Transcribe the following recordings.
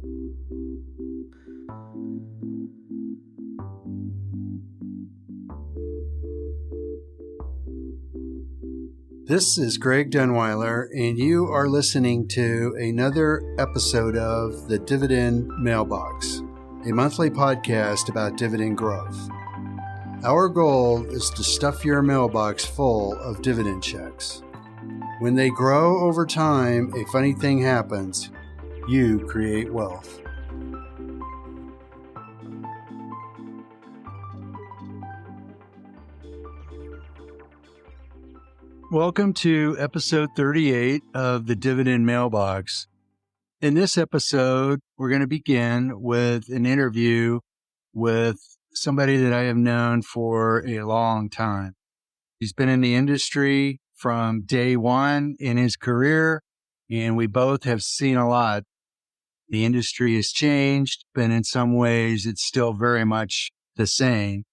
This is Greg Dunweiler, and you are listening to another episode of the Dividend Mailbox, a monthly podcast about dividend growth. Our goal is to stuff your mailbox full of dividend checks. When they grow over time, a funny thing happens. You create wealth. Welcome to episode 38 of the Dividend Mailbox. In this episode, we're going to begin with an interview with somebody that I have known for a long time. He's been in the industry from day one in his career, and we both have seen a lot. The industry has changed, but in some ways, it's still very much the same.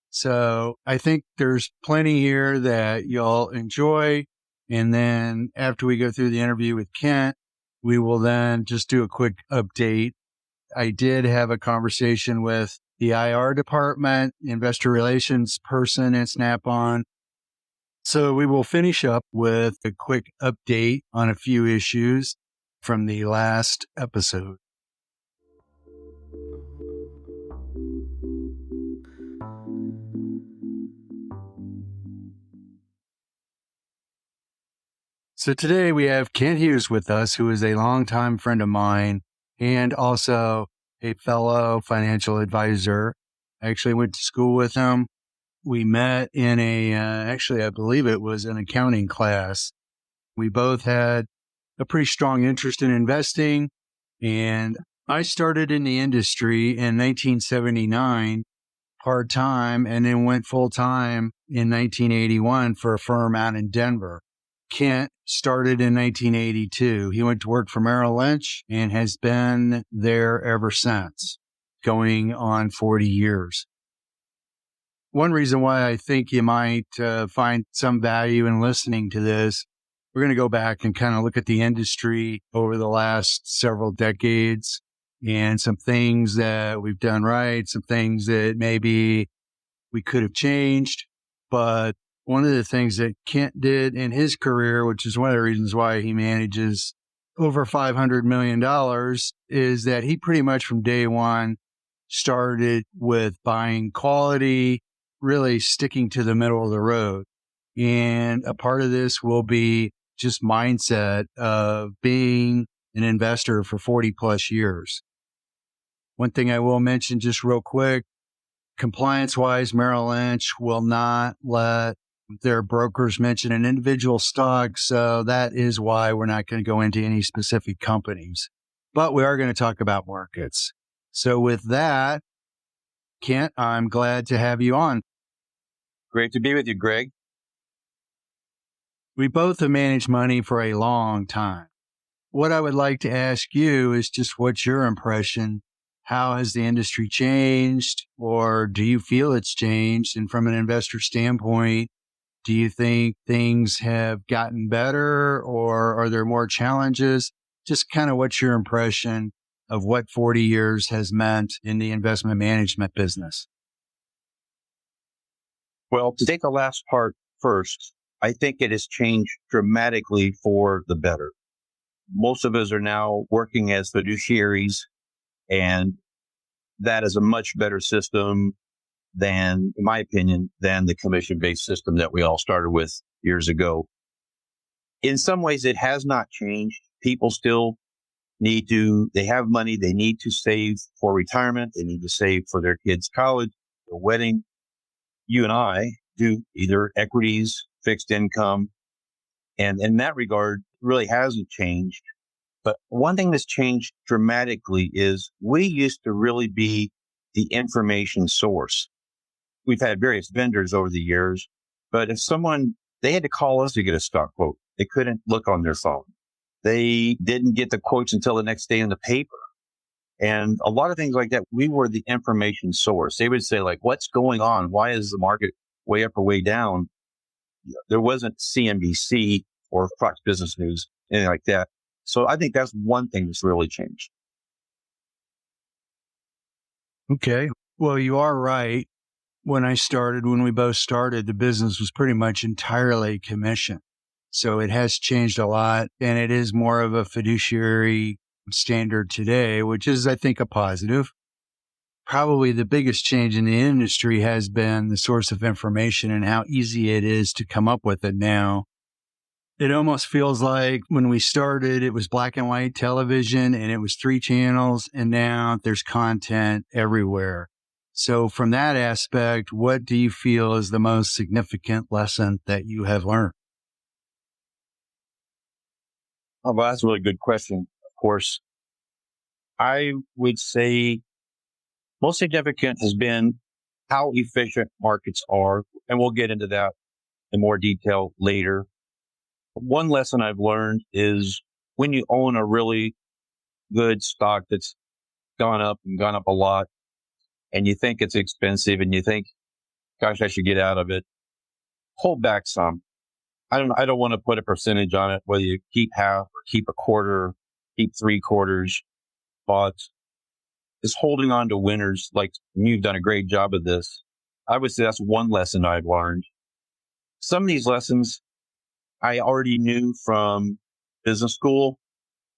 So I think there's plenty here that you'll enjoy. And then after we go through the interview with Kent, we will then just do a quick update. I did have a conversation with the IR department, investor relations person at Snap-on. So we will finish up with a quick update on a few issues from the last episode. So today we have Kent Hughes with us, who is a longtime friend of mine and also a fellow financial advisor. I actually went to school with him. We met in I believe it was an accounting class. We both had a pretty strong interest in investing, and I started in the industry in 1979, part-time, and then went full-time in 1981 for a firm out in Denver. Kent started in 1982. He went to work for Merrill Lynch and has been there ever since, going on 40 years. One reason why I think you might find some value in listening to this, we're going to go back and kind of look at the industry over the last several decades and some things that we've done right, some things that maybe we could have changed. But one of the things that Kent did in his career, which is one of the reasons why he manages over $500 million, is that he pretty much from day one started with buying quality, really sticking to the middle of the road. And a part of this will be just mindset of being an investor for 40 plus years. One thing I will mention just real quick, compliance-wise, Merrill Lynch will not let their brokers mention an individual stock, so that is why we're not going to go into any specific companies. But we are going to talk about markets. So with that, Kent, I'm glad to have you on. Great to be with you, Greg. We both have managed money for a long time. What I would like to ask you is just what's your impression? How has the industry changed, or do you feel it's changed? And from an investor standpoint, do you think things have gotten better, or are there more challenges? Just kind of what's your impression of what 40 years has meant in the investment management business? Well, to take the last part first, I think it has changed dramatically for the better. Most of us are now working as fiduciaries, and that is a much better system than, in my opinion, than the commission-based system that we all started with years ago. In some ways, it has not changed. People still they have money, they need to save for retirement, they need to save for their kids' college, their wedding. You and I do either equities, fixed income, and in that regard, really hasn't changed. But one thing that's changed dramatically is we used to really be the information source. We've had various vendors over the years, but if they had to call us to get a stock quote. They couldn't look on their phone. They didn't get the quotes until the next day in the paper. And a lot of things like that, we were the information source. They would say, like, what's going on? Why is the market way up or way down? There wasn't CNBC or Fox Business News, anything like that. So I think that's one thing that's really changed. Okay. Well, you are right. When we both started, the business was pretty much entirely commission. So it has changed a lot, and it is more of a fiduciary standard today, which is, I think, a positive. Probably the biggest change in the industry has been the source of information and how easy it is to come up with it now. It almost feels like when we started, it was black and white television and it was 3 channels, and now there's content everywhere. So from that aspect, what do you feel is the most significant lesson that you have learned? Oh, well, that's a really good question. Of course, I would say most significant has been how efficient markets are. And we'll get into that in more detail later. One lesson I've learned is when you own a really good stock that's gone up a lot, and you think it's expensive and you think, gosh, I should get out of it, hold back some. I don't want to put a percentage on it, whether you keep half or keep a quarter, keep 3/4, but is holding on to winners. Like you've done a great job of this. I would say that's one lesson I've learned. Some of these lessons I already knew from business school,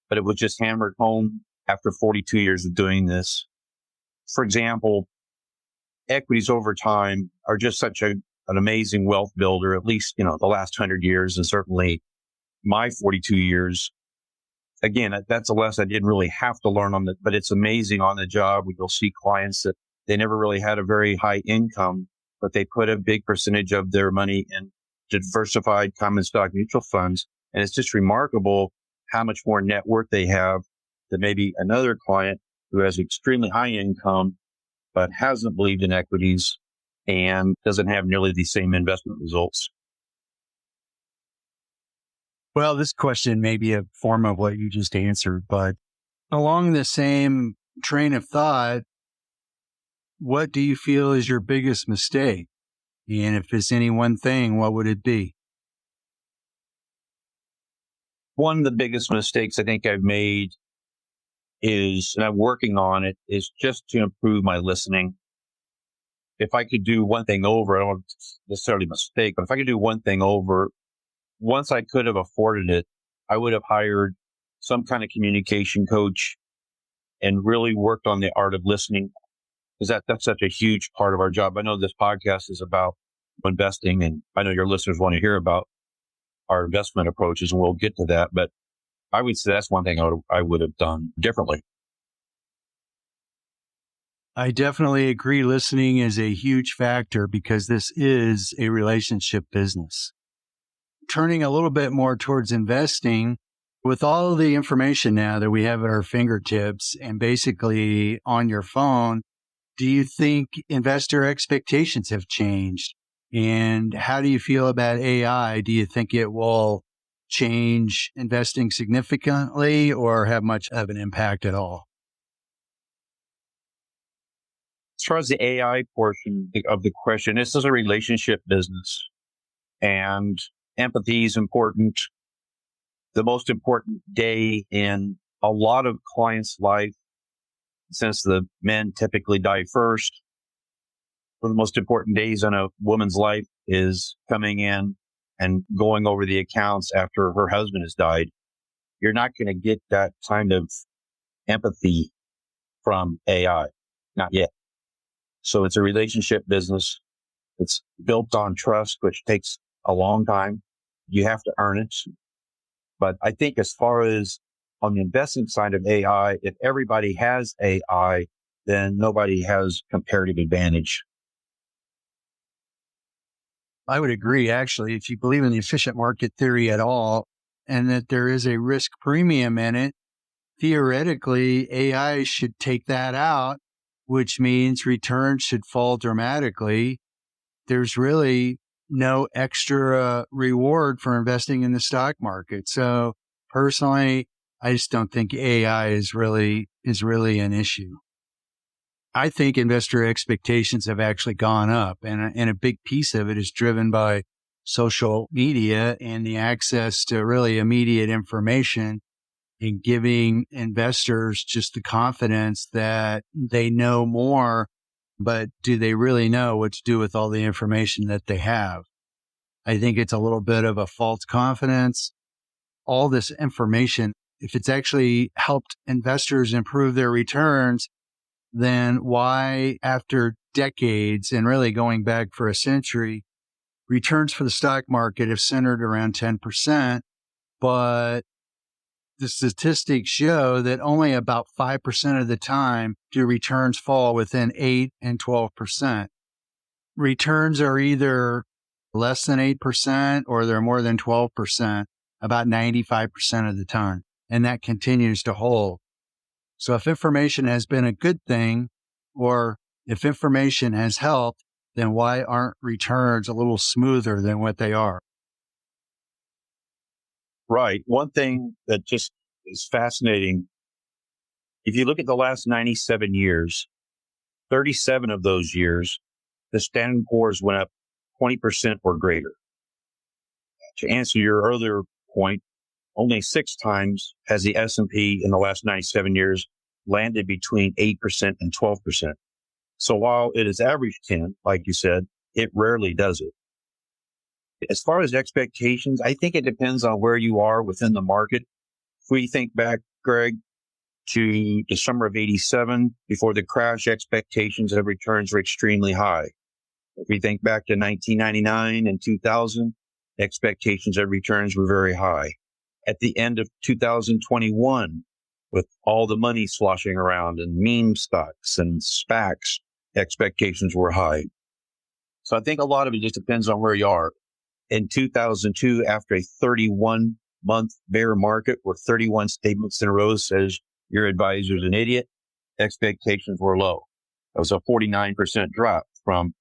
but it was just hammered home after 42 years of doing this. For example, equities over time are just an amazing wealth builder, at least, the last 100 years, and certainly my 42 years. Again, that's a lesson I didn't really have to learn but it's amazing on the job. You'll see clients that they never really had a very high income, but they put a big percentage of their money in diversified common stock mutual funds. And it's just remarkable how much more net worth they have than maybe another client who has extremely high income, but hasn't believed in equities and doesn't have nearly the same investment results. Well, this question may be a form of what you just answered, but along the same train of thought, what do you feel is your biggest mistake? And if it's any one thing, what would it be? One of the biggest mistakes I think I've made is, and I'm working on it, is just to improve my listening. If I could do one thing over, I don't want to necessarily mistake, but if I could do one thing over, once I could have afforded it, I would have hired some kind of communication coach and really worked on the art of listening, because that's such a huge part of our job. I know this podcast is about investing, and I know your listeners want to hear about our investment approaches, and we'll get to that. But I would say that's one thing I would have done differently. I definitely agree. Listening is a huge factor because this is a relationship business. Turning a little bit more towards investing, with all the information now that we have at our fingertips and basically on your phone, do you think investor expectations have changed? And how do you feel about AI? Do you think it will change investing significantly or have much of an impact at all? As far as the AI portion of the question, this is a relationship business, and empathy is important. The most important day in a lot of clients' life, since the men typically die first, one of the most important days in a woman's life is coming in and going over the accounts after her husband has died. You're not going to get that kind of empathy from AI. Not yet. So it's a relationship business. It's built on trust, which takes a long time. You have to earn it. But I think as far as on the investing side of AI, if everybody has AI, then nobody has comparative advantage. I would agree, actually, if you believe in the efficient market theory at all, and that there is a risk premium in it, theoretically, AI should take that out, which means returns should fall dramatically. There's really no extra reward for investing in the stock market. So personally, I just don't think AI is really an issue. I think investor expectations have actually gone up, and a big piece of it is driven by social media and the access to really immediate information. and giving investors just the confidence that they know more, but do they really know what to do with all the information that they have? I think it's a little bit of a false confidence. All this information, if it's actually helped investors improve their returns, then why, after decades and really going back for a century, returns for the stock market have centered around 10%, but the statistics show that only about 5% of the time do returns fall within 8 and 12%. Returns are either less than 8% or they're more than 12% about 95% of the time. And that continues to hold. So if information has been a good thing, or if information has helped, then why aren't returns a little smoother than what they are? Right. One thing that just is fascinating, if you look at the last 97 years, 37 of those years, the Standard & Poor's went up 20% or greater. To answer your earlier point, only 6 times has the S&P in the last 97 years landed between 8% and 12%. So while it is averaged 10, like you said, it rarely does it. As far as expectations, I think it depends on where you are within the market. If we think back, Greg, to the summer of 87, before the crash, expectations of returns were extremely high. If we think back to 1999 and 2000, expectations of returns were very high. At the end of 2021, with all the money sloshing around and meme stocks and SPACs, expectations were high. So I think a lot of it just depends on where you are. In 2002, after a 31-month bear market where 31 statements in a row says your advisor's an idiot, expectations were low. That was a 49% drop from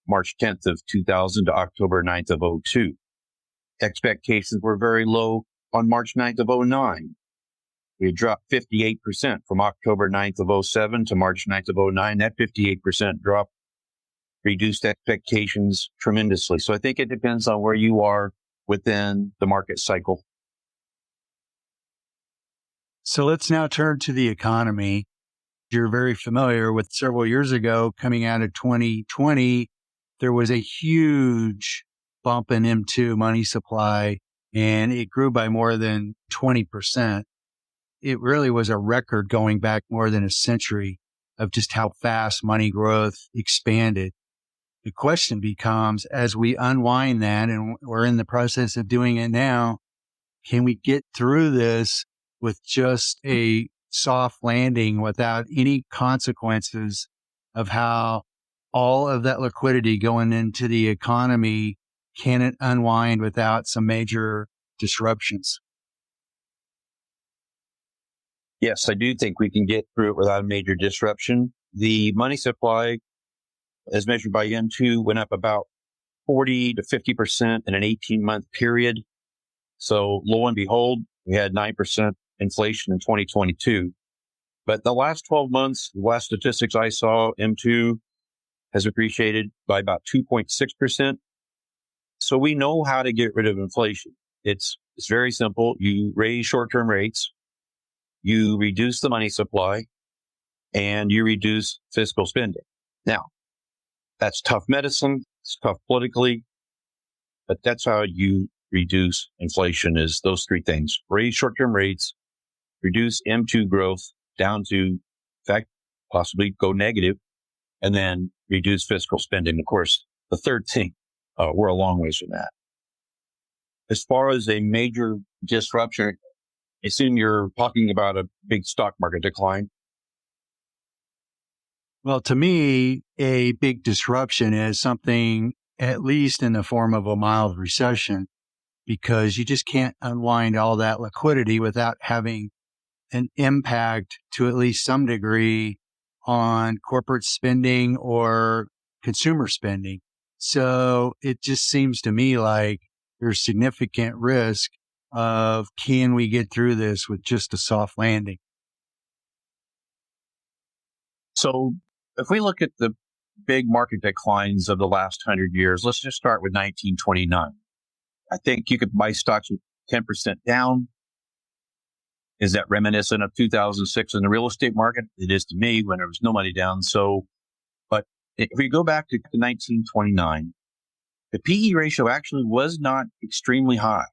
March 10th of 2000 to October 9th of 02. Expectations were very low on March 9th of 09. We had dropped 58% from October 9th of 07 to March 9th of 09. That 58% drop reduced expectations tremendously. So I think it depends on where you are within the market cycle. So let's now turn to the economy. You're very familiar with several years ago, coming out of 2020, there was a huge bump in M2 money supply, and it grew by more than 20%. It really was a record going back more than a century of just how fast money growth expanded. The question becomes, as we unwind that, and we're in the process of doing it now, can we get through this with just a soft landing without any consequences of how all of that liquidity going into the economy, can it unwind without some major disruptions? Yes, I do think we can get through it without a major disruption. The money supply, as measured by M2, went up about 40 to 50% in an 18-month period. So lo and behold, we had 9% inflation in 2022. But the last 12 months, the last statistics I saw, M2 has appreciated by about 2.6%. So we know how to get rid of inflation. It's very simple. You raise short-term rates, you reduce the money supply, and you reduce fiscal spending. Now, that's tough medicine. It's tough politically, but that's how you reduce inflation, is those 3 things: raise short-term rates, reduce M2 growth down to, in fact, possibly go negative, and then reduce fiscal spending. Of course, the third thing, we're a long ways from that. As far as a major disruption, I assume you're talking about a big stock market decline. Well, to me, a big disruption is something at least in the form of a mild recession, because you just can't unwind all that liquidity without having an impact to at least some degree on corporate spending or consumer spending. So it just seems to me like there's significant risk of, can we get through this with just a soft landing? So if we look at the big market declines of the last 100 years, let's just start with 1929. I think you could buy stocks with 10% down. Is that reminiscent of 2006 in the real estate market? It is to me when there was no money down. So, but if we go back to 1929, the PE ratio actually was not extremely high.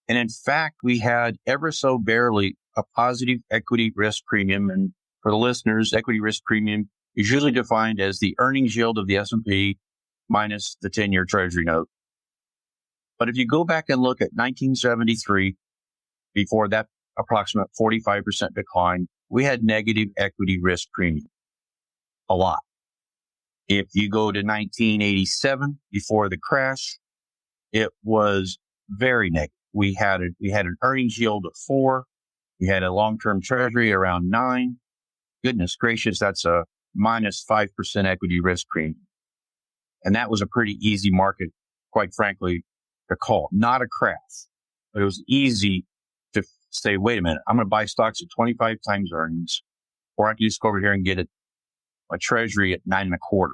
And in fact, we had ever so barely a positive equity risk premium. And for the listeners, equity risk premium is usually defined as the earnings yield of the S&P minus the 10-year Treasury note. But if you go back and look at 1973, before that approximate 45% decline, we had negative equity risk premium. A lot. If you go to 1987, before the crash, it was very negative. We had an earnings yield of 4. We had a long-term Treasury around 9. Goodness gracious, that's a minus 5% equity risk premium. And that was a pretty easy market, quite frankly, to call. Not a crash, but it was easy to say, wait a minute, I'm going to buy stocks at 25 times earnings, or I can just go over here and get a Treasury at 9.25.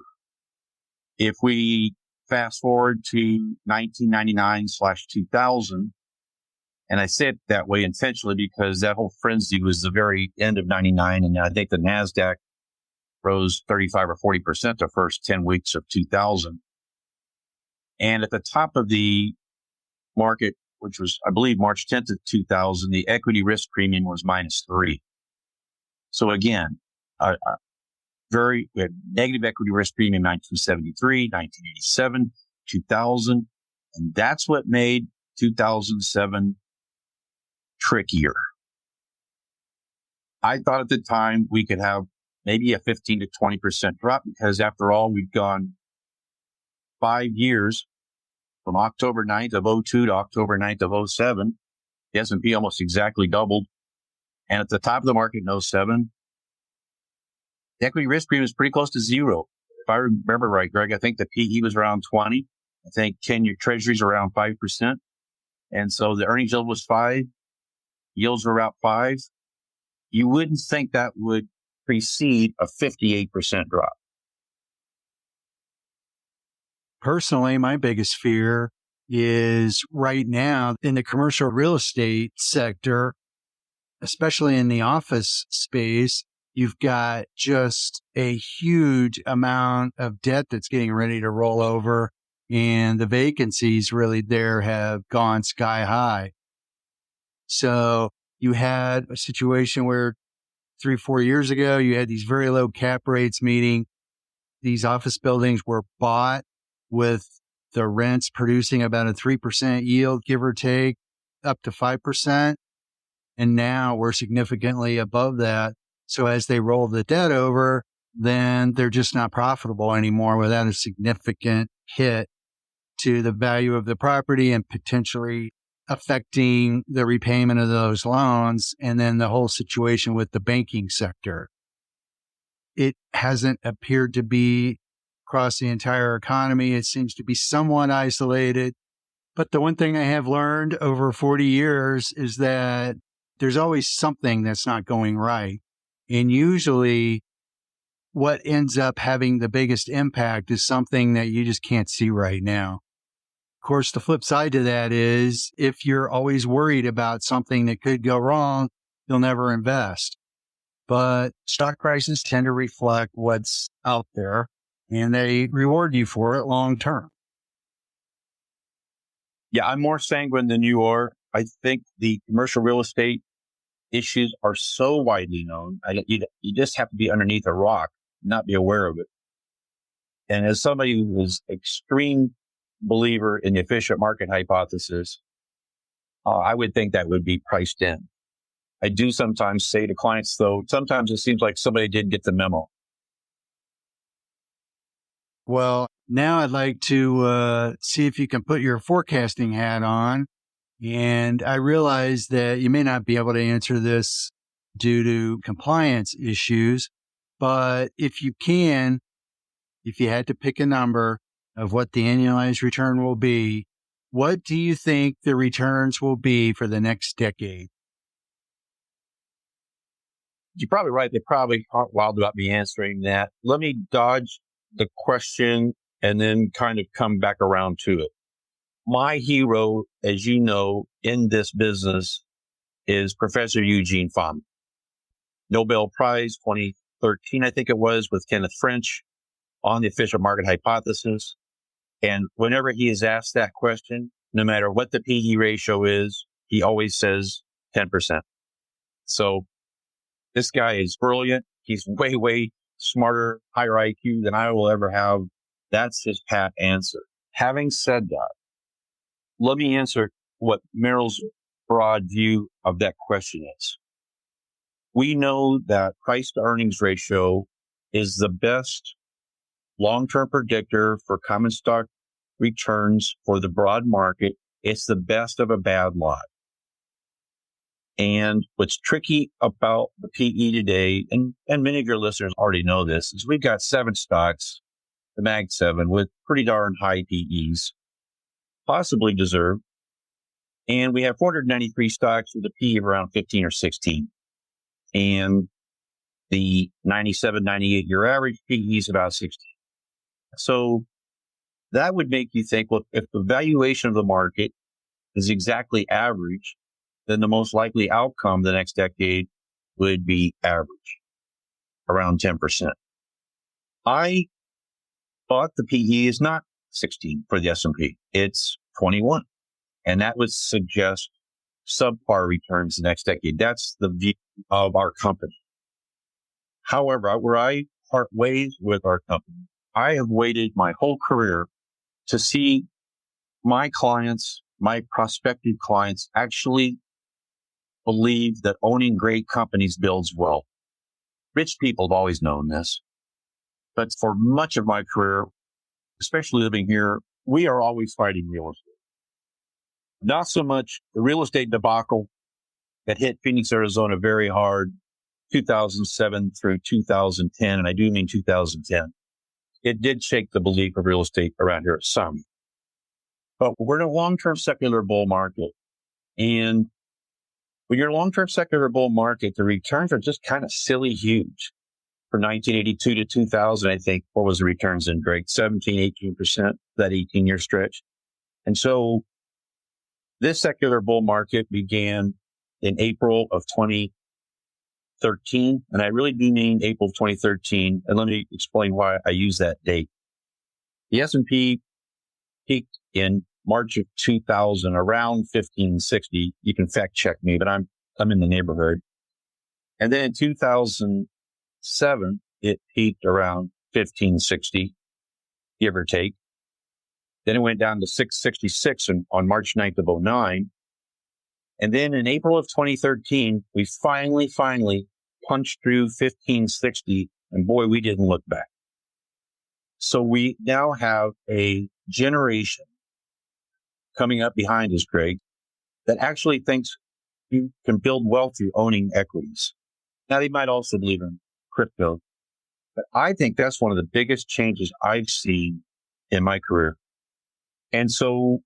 If we fast forward to 1999/2000, and I say it that way intentionally because that whole frenzy was the very end of 99. And I think the NASDAQ rose 35 or 40% the first 10 weeks of 2000. And at the top of the market, which was, I believe, March 10th of 2000, the equity risk premium was -3. So again, we had negative equity risk premium in 1973, 1987, 2000. And that's what made 2007 trickier. I thought at the time we could have maybe a 15 to 20% drop because after all, we've gone 5 years from October 9th of 02 to October 9th of 07. The S&P almost exactly doubled. And at the top of the market in 07, the equity risk premium is pretty close to zero. If I remember right, Greg, I think the PE was around 20. I think 10-year treasuries around 5%. And so the earnings yield was 5. Yields were about 5. You wouldn't think that would precede a 58% drop. Personally, my biggest fear is right now in the commercial real estate sector, especially in the office space, you've got just a huge amount of debt that's getting ready to roll over, and the vacancies really there have gone sky high. So you had a situation where 3-4 years ago, you had these very low cap rates, meaning these office buildings were bought with the rents producing about a 3% yield, give or take, up to 5%. And now we're significantly above that. So as they roll the debt over, then they're just not profitable anymore without a significant hit to the value of the property and potentially affecting the repayment of those loans, and then the whole situation with the banking sector. It hasn't appeared to be across the entire economy. It seems to be somewhat isolated. But the one thing I have learned over 40 years is that there's always something that's not going right. And usually what ends up having the biggest impact is something that you just can't see right now. Of course, the flip side to that is if you're always worried about something that could go wrong, you'll never invest. But stock prices tend to reflect what's out there, and they reward you for it long term. Yeah, I'm more sanguine than you are. I think the commercial real estate issues are so widely known. You just have to be underneath a rock, not be aware of it. And as somebody who is extreme believer in the efficient market hypothesis, I would think that would be priced in. I do sometimes say to clients, though, sometimes it seems like somebody did get the memo. Well, now I'd like to see if you can put your forecasting hat on. And I realize that you may not be able to answer this due to compliance issues, but if you can, if you had to pick a number of what the annualized return will be, what do you think the returns will be for the next decade? You're probably right. They probably aren't wild about me answering that. Let me dodge the question and then kind of come back around to it. My hero, as you know, in this business is Professor Eugene Fama. Nobel Prize 2013, I think it was, with Kenneth French on the official market hypothesis. And whenever he is asked that question, no matter what the PE ratio is, he always says 10%. So this guy is brilliant. He's way, way smarter, higher IQ than I will ever have. That's his pat answer. Having said that, let me answer what Merrill's broad view of that question is. We know that price to earnings ratio is the best long-term predictor for common stock returns for the broad market. It's the best of a bad lot. And what's tricky about the PE today, and many of your listeners already know this, is we've got 7 stocks, the Mag 7, with pretty darn high PEs, possibly deserved. And we have 493 stocks with a PE of around 15 or 16. And the 97, 98 year average PE is about 16. So that would make you think, well, if the valuation of the market is exactly average, then the most likely outcome the next decade would be average, around 10%. I thought the PE is not 16 for the S&P. It's 21. And that would suggest subpar returns the next decade. That's the view of our company. However, where I part ways with our company, I have waited my whole career to see my clients, my prospective clients, actually believe that owning great companies builds wealth. Rich people have always known this. But for much of my career, especially living here, we are always fighting real estate. Not so much the real estate debacle that hit Phoenix, Arizona very hard, 2007 through 2010, and I do mean 2010. It did shake the belief of real estate around here some. But we're in a long-term secular bull market. And when you're in a long-term secular bull market, the returns are just kind of silly huge. For 1982 to 2000, I think, what was the returns in, Greg? 17, 18%, that 18-year stretch. And so this secular bull market began in April of 2013. And I really do mean April of 2013. And let me explain why I use that date. The S&P peaked in March of 2000, around 1560. You can fact check me, but I'm in the neighborhood. And then in 2007, it peaked around 1560, give or take. Then it went down to 666 on March 9th of 09. And then in April of 2013, we finally punched through 1560. And boy, we didn't look back. So we now have a generation coming up behind us, Greg, that actually thinks you can build wealth through owning equities. Now, they might also believe in crypto, but I think that's one of the biggest changes I've seen in my career. And so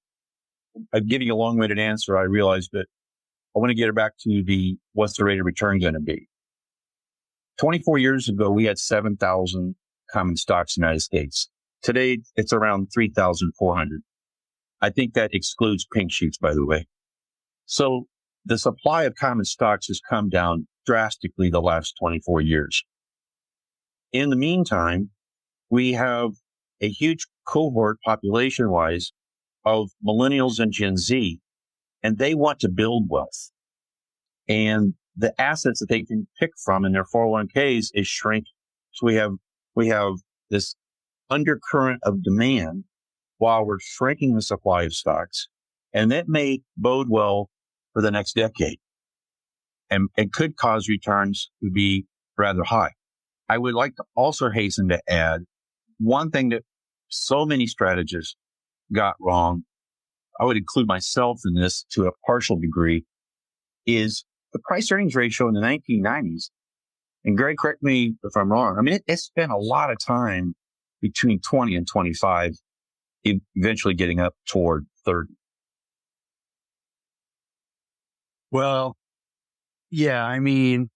I'm giving you a long-winded answer. I realized that I want to get back to what's the rate of return going to be. 24 years ago, we had 7,000 common stocks in the United States. Today, it's around 3,400. I think that excludes pink sheets, by the way. So the supply of common stocks has come down drastically the last 24 years. In the meantime, we have a huge cohort population-wise of millennials and Gen Z, and they want to build wealth. And the assets that they can pick from in their 401ks is shrinking. So we have this undercurrent of demand while we're shrinking the supply of stocks, and that may bode well for the next decade. And it could cause returns to be rather high. I would like to also hasten to add one thing that so many strategists got wrong. I would include myself in this to a partial degree, is the price earnings ratio in the 1990s. And Greg, correct me if I'm wrong. I mean, it spent a lot of time between 20 and 25, eventually getting up toward 30. Well, yeah, I mean,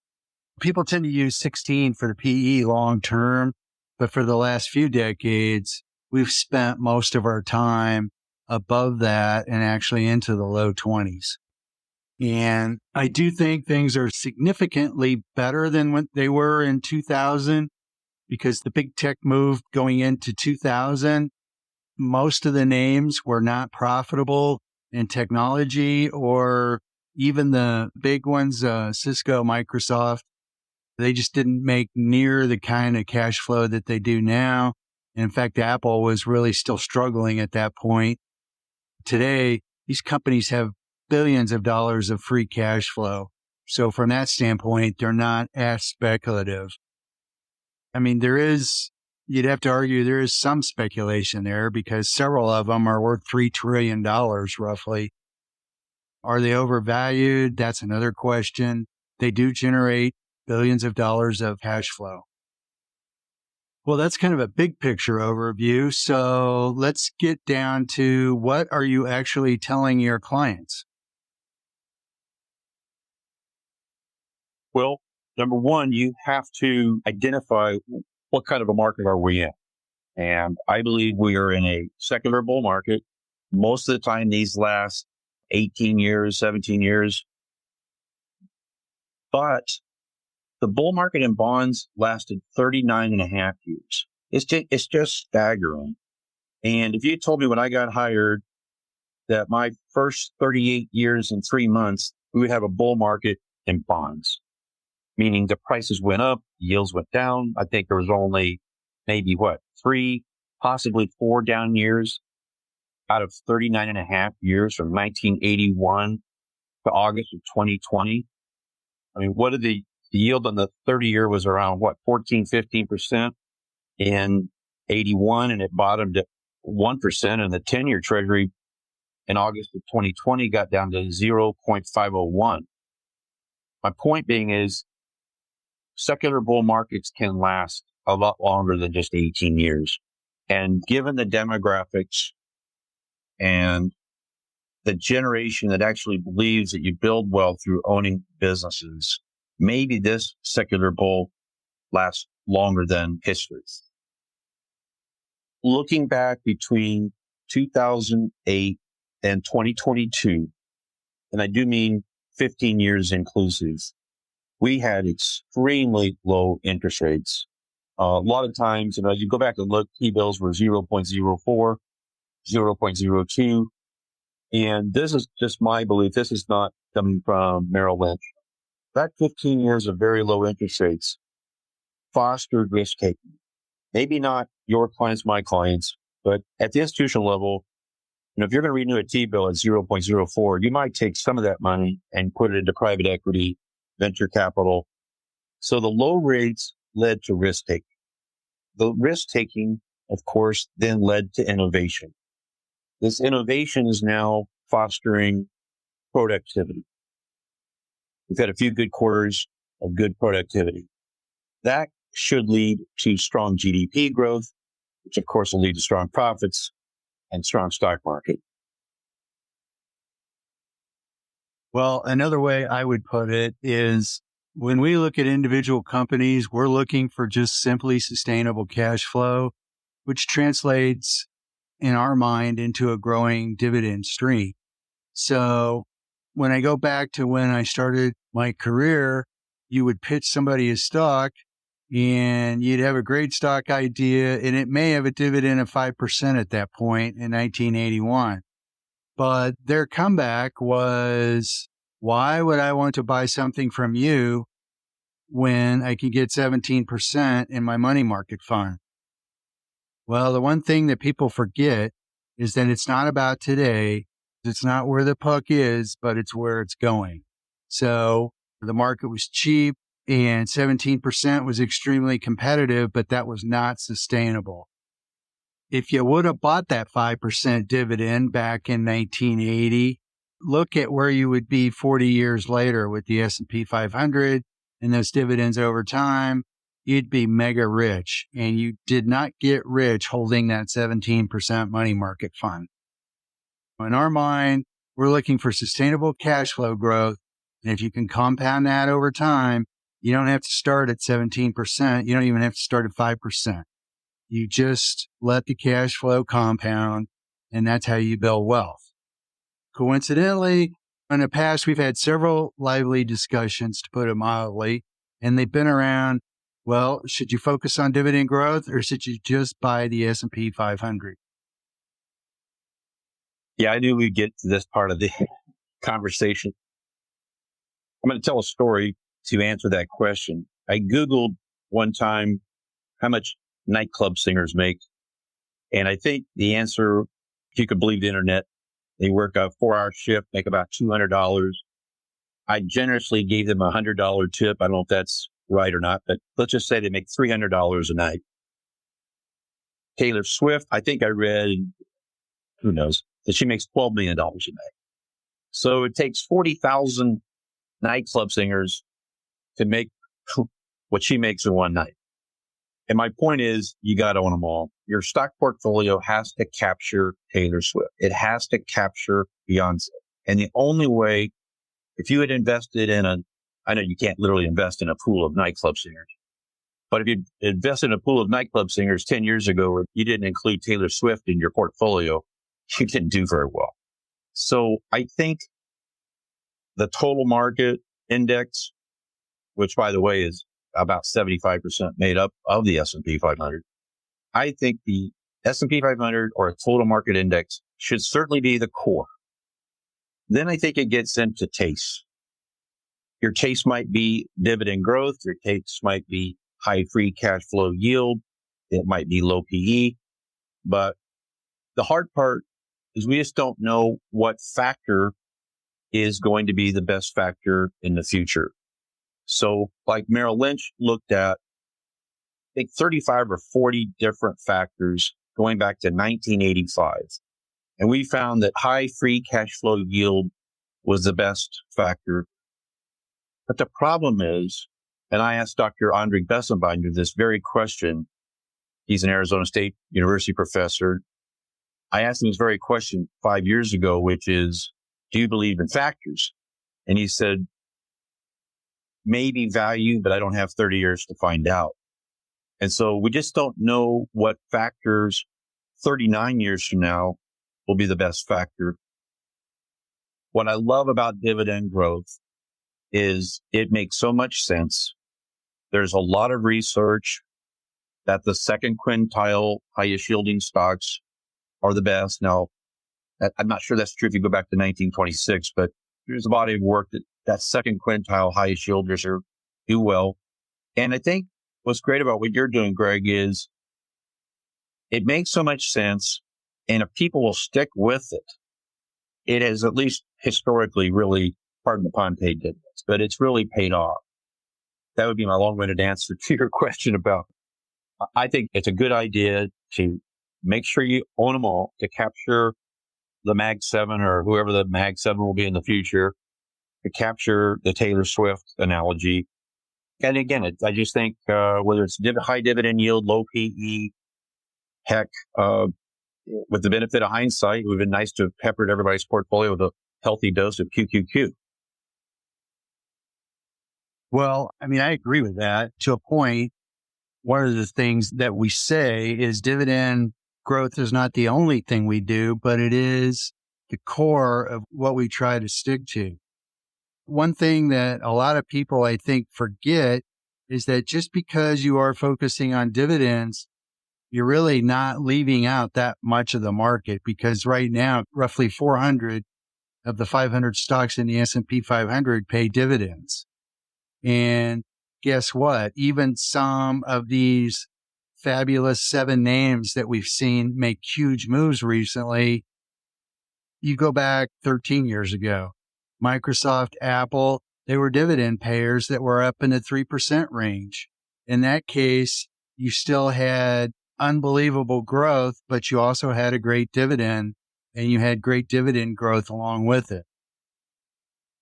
people tend to use 16 for the PE long term, but for the last few decades, we've spent most of our time above that and actually into the low 20s. And I do think things are significantly better than what they were in 2000 because the big tech move going into 2000, most of the names were not profitable in technology or even the big ones, Cisco, Microsoft. They just didn't make near the kind of cash flow that they do now. And in fact, Apple was really still struggling at that point. Today, these companies have billions of dollars of free cash flow. So from that standpoint, they're not as speculative. I mean, you'd have to argue there is some speculation there because several of them are worth $3 trillion roughly. Are they overvalued? That's another question. They do generate billions of dollars of cash flow. Well, that's kind of a big picture overview. So let's get down to what are you actually telling your clients? Well, number one, you have to identify what kind of a market are we in. And I believe we are in a secular bull market. Most of the time, these last 18 years, 17 years. But the bull market in bonds lasted 39 and a half years. It's just staggering. And if you told me when I got hired that my first 38 years and 3 months, we would have a bull market in bonds, meaning the prices went up, yields went down. I think there was only maybe 3, possibly 4 down years out of 39 and a half years from 1981 to August of 2020. I mean, what did the yield on the 30-year was around 14, 15% in 81, and it bottomed at 1%. And the 10-year treasury in August of 2020 got down to 0.501. My point being is secular bull markets can last a lot longer than just 18 years. And given the demographics and the generation that actually believes that you build wealth through owning businesses, maybe this secular bull lasts longer than history. Looking back between 2008 and 2022, and I do mean 15 years inclusive, we had extremely low interest rates. A lot of times, you go back and look, T-bills were 0.04, 0.02. And this is just my belief. This is not coming from Merrill Lynch. That 15 years of very low interest rates fostered risk taking. Maybe not your clients, my clients, but at the institutional level, if you're going to renew a T-bill at 0.04, you might take some of that money and put it into private equity, venture capital. So the low rates led to risk taking. The risk taking, of course, then led to innovation. This innovation is now fostering productivity. We've had a few good quarters of good productivity. That should lead to strong GDP growth, which of course will lead to strong profits and strong stock market. Well, another way I would put it is when we look at individual companies, we're looking for just simply sustainable cash flow, which translates in our mind into a growing dividend stream. So when I go back to when I started my career, you would pitch somebody a stock and you'd have a great stock idea and it may have a dividend of 5% at that point in 1981. But their comeback was, why would I want to buy something from you when I can get 17% in my money market fund? Well, the one thing that people forget is that it's not about today. It's not where the puck is, but it's where it's going. So the market was cheap and 17% was extremely competitive, but that was not sustainable. If you would have bought that 5% dividend back in 1980, look at where you would be 40 years later with the S&P 500 and those dividends over time. You'd be mega rich, and you did not get rich holding that 17% money market fund. In our mind, we're looking for sustainable cash flow growth. And if you can compound that over time, you don't have to start at 17%. You don't even have to start at 5%. You just let the cash flow compound, and that's how you build wealth. Coincidentally, In the past, we've had several lively discussions, to put it mildly, and they've been around, well, should you focus on dividend growth or should you just buy the S&P 500? Yeah, I knew we'd get to this part of the conversation. I'm going to tell a story to answer that question. I Googled one time how much nightclub singers make. And I think the answer, if you could believe the internet, they work a 4-hour shift, make about $200. I generously gave them a $100 tip. I don't know if that's right or not, but let's just say they make $300 a night. Taylor Swift, I think I read, who knows, that she makes $12 million a night. So it takes 40,000 nightclub singers to make what she makes in one night. And my point is, you got to own them all. Your stock portfolio has to capture Taylor Swift. It has to capture Beyonce. And the only way, if you had invested in I know you can't literally invest in a pool of nightclub singers, but if you invested in a pool of nightclub singers 10 years ago, where you didn't include Taylor Swift in your portfolio, you didn't do very well. So I think the total market index, which by the way is about 75% made up of the S&P 500. I think the S&P 500 or a total market index should certainly be the core. Then I think it gets into taste. Your taste might be dividend growth. Your taste might be high free cash flow yield. It might be low PE. But the hard part is we just don't know what factor is going to be the best factor in the future. So like Merrill Lynch looked at, I think 35 or 40 different factors going back to 1985. And we found that high free cash flow yield was the best factor. But the problem is, and I asked Dr. Andre Bessenbinder this very question. He's an Arizona State University professor. I asked him this very question 5 years ago, which is, do you believe in factors? And he said, maybe value, but I don't have 30 years to find out. And so we just don't know what factors 39 years from now will be the best factor. What I love about dividend growth is it makes so much sense. There's a lot of research that the second quintile highest yielding stocks are the best. Now, I'm not sure that's true if you go back to 1926, but there's a body of work that second quintile highest yielders do well. And I think what's great about what you're doing, Greg, is it makes so much sense. And if people will stick with it, it has at least historically really, pardon the pun, paid dividends, but it's really paid off. That would be my long-winded answer to your question about, I think it's a good idea to make sure you own them all to capture the Mag 7 or whoever the Mag 7 will be in the future, to capture the Taylor Swift analogy. And again, I just think whether it's high dividend yield, low PE, heck, with the benefit of hindsight, it would have been nice to have peppered everybody's portfolio with a healthy dose of QQQ. Well, I mean, I agree with that to a point. One of the things that we say is dividend growth is not the only thing we do, but it is the core of what we try to stick to. One thing that a lot of people, I think, forget is that just because you are focusing on dividends, you're really not leaving out that much of the market, because right now, roughly 400 of the 500 stocks in the S&P 500 pay dividends. And guess what? Even some of these fabulous 7 names that we've seen make huge moves recently, you go back 13 years ago, Microsoft, Apple, they were dividend payers that were up in the 3% range. In that case, you still had unbelievable growth, but you also had a great dividend, and you had great dividend growth along with it.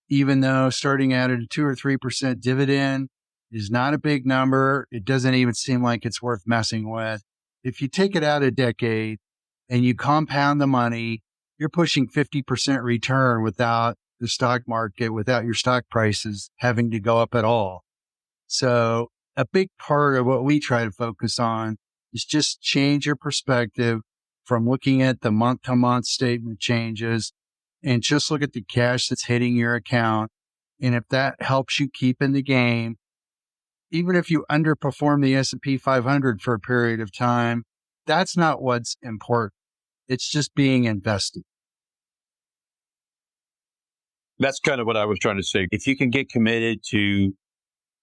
Even though starting out at a 2 or 3% dividend is not a big number, it doesn't even seem like it's worth messing with. If you take it out a decade and you compound the money, you're pushing 50% return without the stock market, without your stock prices having to go up at all. So a big part of what we try to focus on is just change your perspective from looking at the month-to-month statement changes and just look at the cash that's hitting your account. And if that helps you keep in the game, even if you underperform the S&P 500 for a period of time, that's not what's important. It's just being invested. That's kind of what I was trying to say. If you can get committed to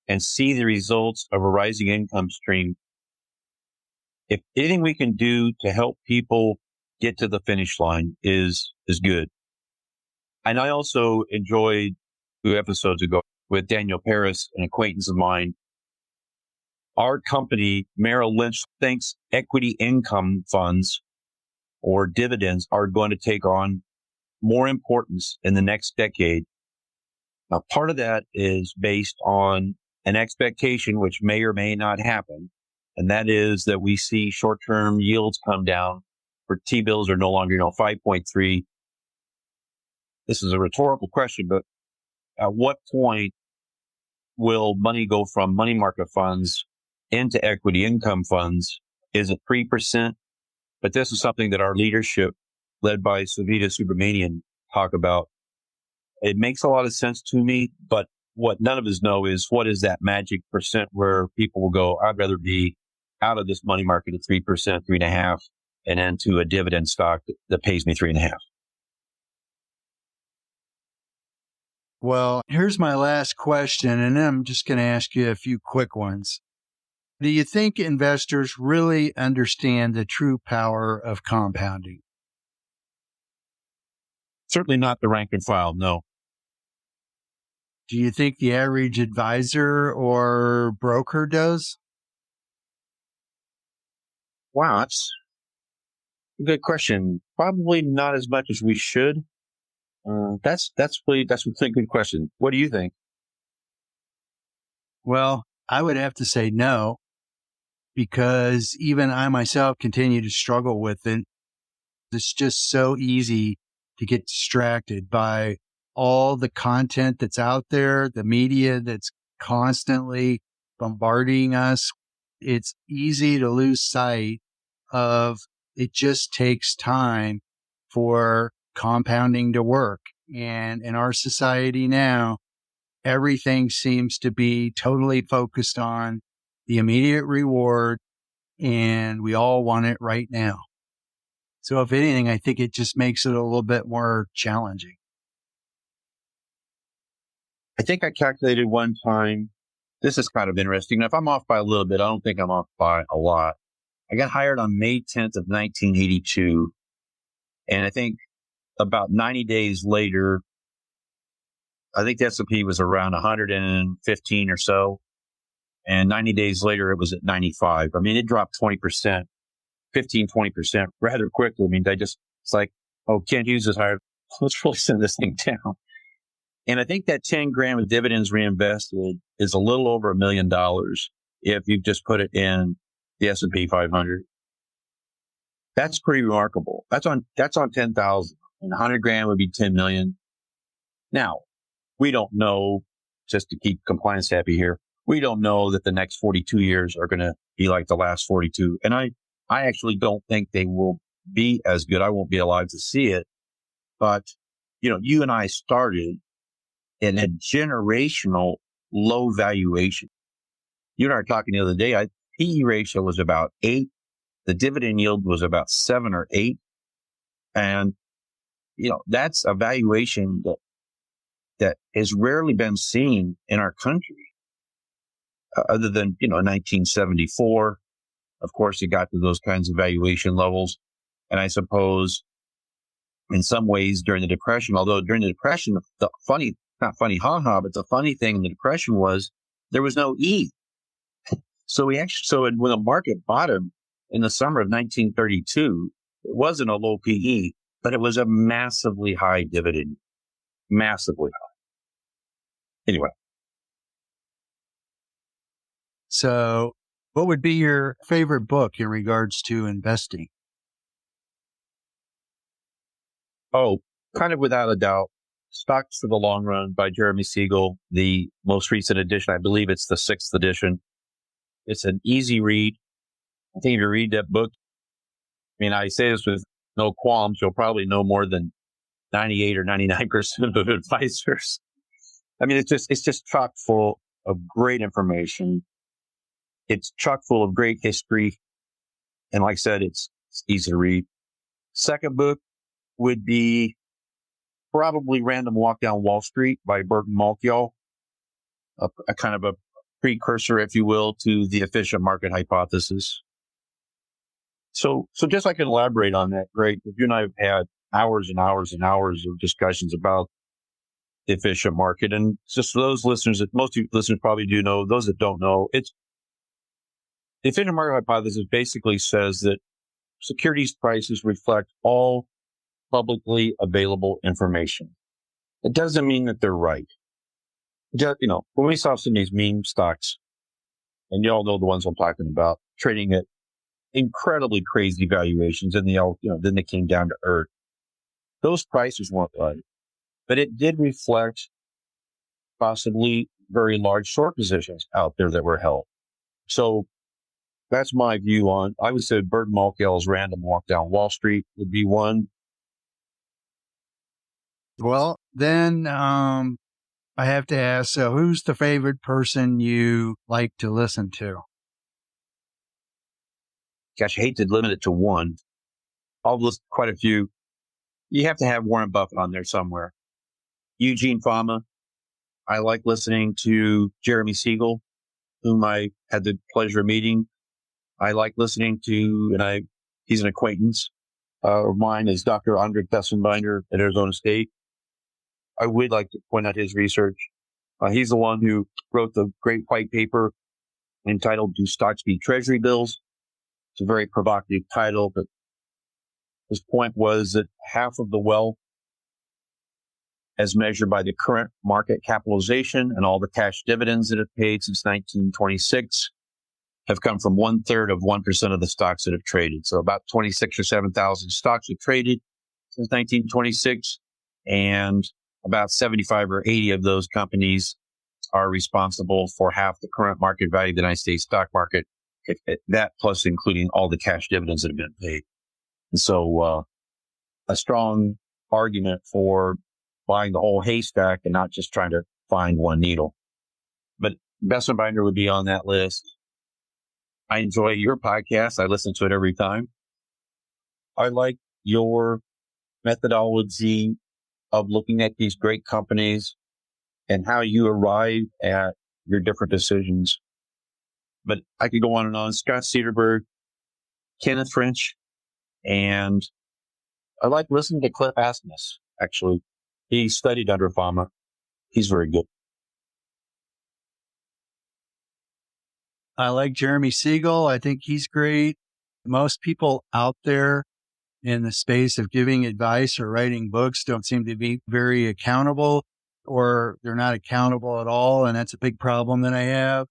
and see the results of a rising income stream, if anything we can do to help people get to the finish line is good. And I also enjoyed 2 episodes ago with Daniel Paris, an acquaintance of mine. Our company, Merrill Lynch, thinks equity income funds or dividends are going to take on more importance in the next decade. Now, part of that is based on an expectation, which may or may not happen, and that is that we see short-term yields come down for T-bills are no longer, 5.3. This is a rhetorical question, but at what point will money go from money market funds into equity income funds? Is it 3%? But this is something that our leadership, led by Savita Subramanian, talk about. It makes a lot of sense to me, but what none of us know is what is that magic percent where people will go, I'd rather be out of this money market at 3%, 3.5%, and into a dividend stock that pays me 3.5%. Well, here's my last question, and then I'm just going to ask you a few quick ones. Do you think investors really understand the true power of compounding? Certainly not the rank and file, no. Do you think the average advisor or broker does? Wow, that's a good question. Probably not as much as we should. That's a good question. What do you think? Well, I would have to say no, because even I myself continue to struggle with it. It's just so easy to get distracted by all the content that's out there, the media that's constantly bombarding us. It's easy to lose sight of it just takes time for compounding to work. And in our society now, everything seems to be totally focused on the immediate reward, and we all want it right now. So if anything, I think it just makes it a little bit more challenging. I think I calculated one time, this is kind of interesting. Now, if I'm off by a little bit, I don't think I'm off by a lot. I got hired on May 10th of 1982. And I think about 90 days later, I think the S&P was around 115 or so. And 90 days later, it was at 95. I mean, it dropped 20%, 20% rather quickly. I mean, it's like, oh, Kent Hughes is hired. Let's really send this thing down. And I think that 10 grand of dividends reinvested is a little over $1 million if you just put it in the S&P 500. That's pretty remarkable. That's on 10,000, and 100 grand would be 10 million. Now, we don't know, just to keep compliance happy here, we don't know that the next 42 years are going to be like the last 42. And I actually don't think they will be as good. I won't be alive to see it. But, you and I started in a generational low valuation. You and I were talking the other day, PE ratio was about 8. The dividend yield was about 7 or 8. And, that's a valuation that has rarely been seen in our country, other than, 1974. Of course, it got to those kinds of valuation levels. And I suppose in some ways during the Depression, although during the Depression, not funny, but the funny thing in the Depression was there was no E. So when the market bottomed in the summer of 1932, it wasn't a low PE, but it was a massively high dividend, massively high. Anyway. So what would be your favorite book in regards to investing? Oh, kind of without a doubt, Stocks for the Long Run by Jeremy Siegel, the most recent edition. I believe it's the 6th edition. It's an easy read. I think if you read that book, I say this with no qualms, you'll probably know more than 98 or 99% of advisors. I mean, it's just chock full of great information. It's chock full of great history. And like I said, it's easy to read. Second book would be probably Random Walk Down Wall Street by Burton Malkiel, a kind of a precursor, if you will, to the efficient market hypothesis. So just so I can elaborate on that, Greg, you and I have had hours and hours and hours of discussions about the efficient market. And just those listeners, that most of you listeners probably do know, those that don't know, it's the efficient market hypothesis basically says that securities prices reflect all publicly available information. It doesn't mean that they're right. Just, when we saw some of these meme stocks, and you all know the ones I'm talking about, trading at incredibly crazy valuations, and then they came down to earth. Those prices weren't right, but it did reflect possibly very large short positions out there that were held. So that's my view on. I would say Burton Malkiel's Random Walk Down Wall Street would be one. Well, then I have to ask, so who's the favorite person you like to listen to? Gosh, I hate to limit it to one. I'll list quite a few. You have to have Warren Buffett on there somewhere. Eugene Fama. I like listening to Jeremy Siegel, whom I had the pleasure of meeting. I like listening to, he's an acquaintance of mine, is Dr. Andre Bessenbinder at Arizona State. I would like to point out his research. He's the one who wrote the great white paper entitled Do Stocks Beat Treasury Bills? It's a very provocative title, but his point was that half of the wealth, as measured by the current market capitalization and all the cash dividends that have paid since 1926, have come from 1/3 of 1% of the stocks that have traded. So about 26 or 7,000 stocks have traded since 1926, and about 75 or 80 of those companies are responsible for half the current market value of the United States stock market, that plus including all the cash dividends that have been paid. And so a strong argument for buying the whole haystack and not just trying to find one needle. But Bessenbinder would be on that list. I enjoy your podcast. I listen to it every time. I like your methodology of looking at these great companies and how you arrive at your different decisions. But I could go on and on. Scott Cederberg, Kenneth French, and I like listening to Cliff Asmus, actually. He studied under Fama. He's very good. I like Jeremy Siegel. I think he's great. Most people out there in the space of giving advice or writing books don't seem to be very accountable, or they're not accountable at all. And that's a big problem that I have.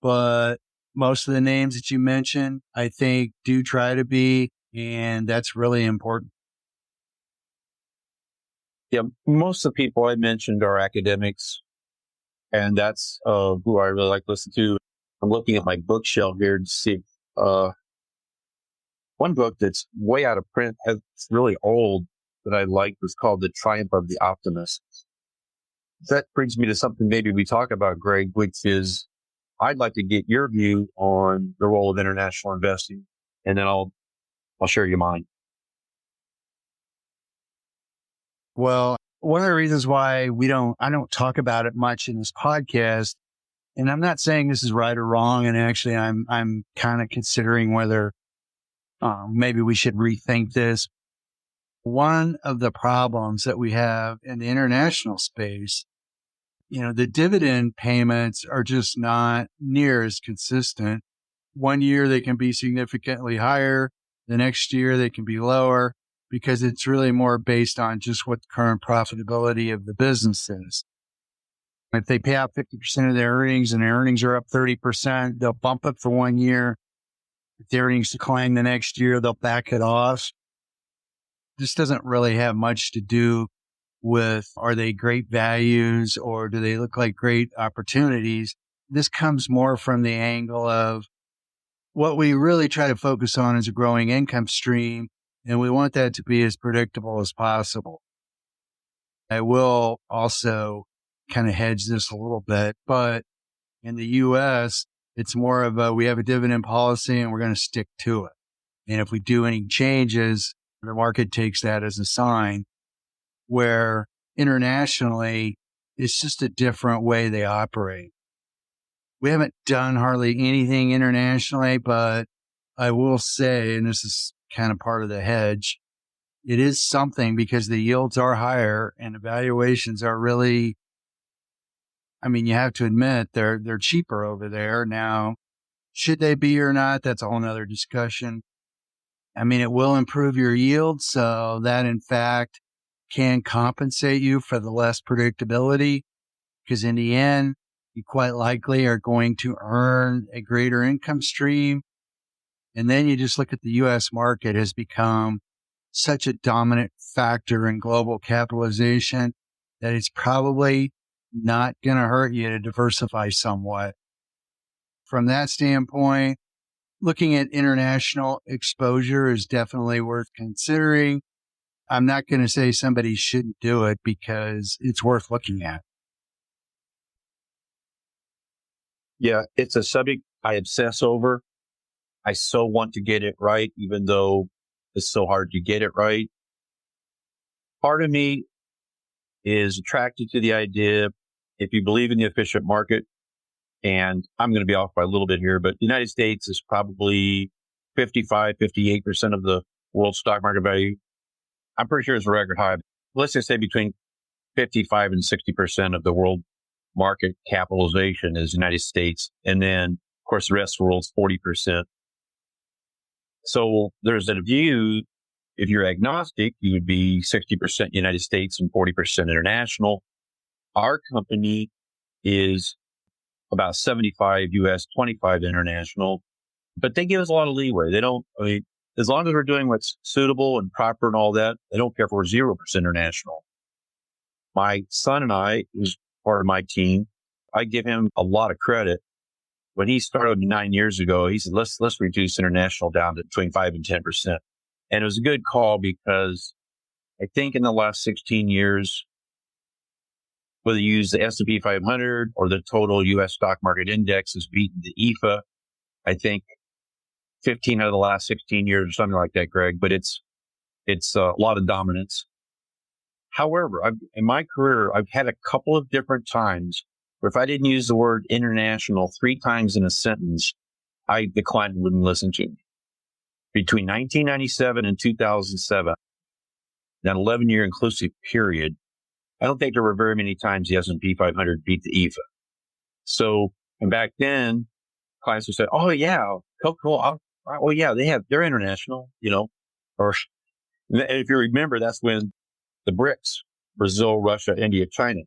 But most of the names that you mentioned, I think do try to be, and that's really important. Yeah, most of the people I mentioned are academics, and that's who I really like to listen to. I'm looking at my bookshelf here to see one book that's way out of print, it's really old, that I liked, was called The Triumph of the Optimist. That brings me to something maybe we talk about, Greg, which is I'd like to get your view on the role of international investing, and then I'll share your mind. Well, one of the reasons why I don't talk about it much in this podcast, and I'm not saying this is right or wrong, and actually I'm kind of considering whether maybe we should rethink this. One of the problems that we have in the international space, the dividend payments are just not near as consistent. One year they can be significantly higher. The next year they can be lower, because it's really more based on just what the current profitability of the business is. If they pay out 50% of their earnings and their earnings are up 30%, they'll bump it for 1 year. If the earnings decline the next year, they'll back it off. This doesn't really have much to do with, are they great values or do they look like great opportunities? This comes more from the angle of what we really try to focus on is a growing income stream, and we want that to be as predictable as possible. I will also kind of hedge this a little bit, but in the US, it's more of we have a dividend policy and we're going to stick to it. And if we do any changes, the market takes that as a sign, where internationally, it's just a different way they operate. We haven't done hardly anything internationally, but I will say, and this is kind of part of the hedge, it is something because the yields are higher and the valuations are really, I mean, you have to admit they're cheaper over there. Now, should they be or not? That's a whole nother discussion. I mean, it will improve your yield. So that in fact can compensate you for the less predictability, because in the end, you quite likely are going to earn a greater income stream. And then you just look at the U.S. market has become such a dominant factor in global capitalization that it's probably not going to hurt you to diversify somewhat. From that standpoint, looking at international exposure is definitely worth considering. I'm not going to say somebody shouldn't do it because it's worth looking at. Yeah, it's a subject I obsess over. I so want to get it right, even though it's so hard to get it right. Part of me is attracted to the idea, if you believe in the efficient market, and I'm going to be off by a little bit here, but the United States is probably 55, 58% of the world stock market value. I'm pretty sure it's a record high. Let's just say between 55 and 60% of the world market capitalization is United States. And then, of course, the rest of the world's 40%. So there's a view, if you're agnostic, you would be 60% United States and 40% international. Our company is about 75 US, 25 international, but they give us a lot of leeway. They don't, I mean, as long as we're doing what's suitable and proper and all that, they don't care if we're 0% international. My son and I, who's part of my team, I give him a lot of credit. When he started 9 years ago, he said, let's reduce international down to between 5 and 10%. And it was a good call because I think in the last 16 years, whether you use the S&P 500 or the total U.S. stock market index has beaten the EFA. I think 15 out of the last 16 years or something like that, Greg, but it's a lot of dominance. However, in my career, I've had a couple of different times where if I didn't use the word international 3 times in a sentence, the client wouldn't listen to me. Between 1997 and 2007, that 11-year inclusive period, I don't think there were very many times the S&P 500 beat the EFA. So, and back then, clients would say, "Oh yeah, cool. Oh yeah, they're international, you know." Or and if you remember, that's when the BRICS, Brazil, Russia, India, China,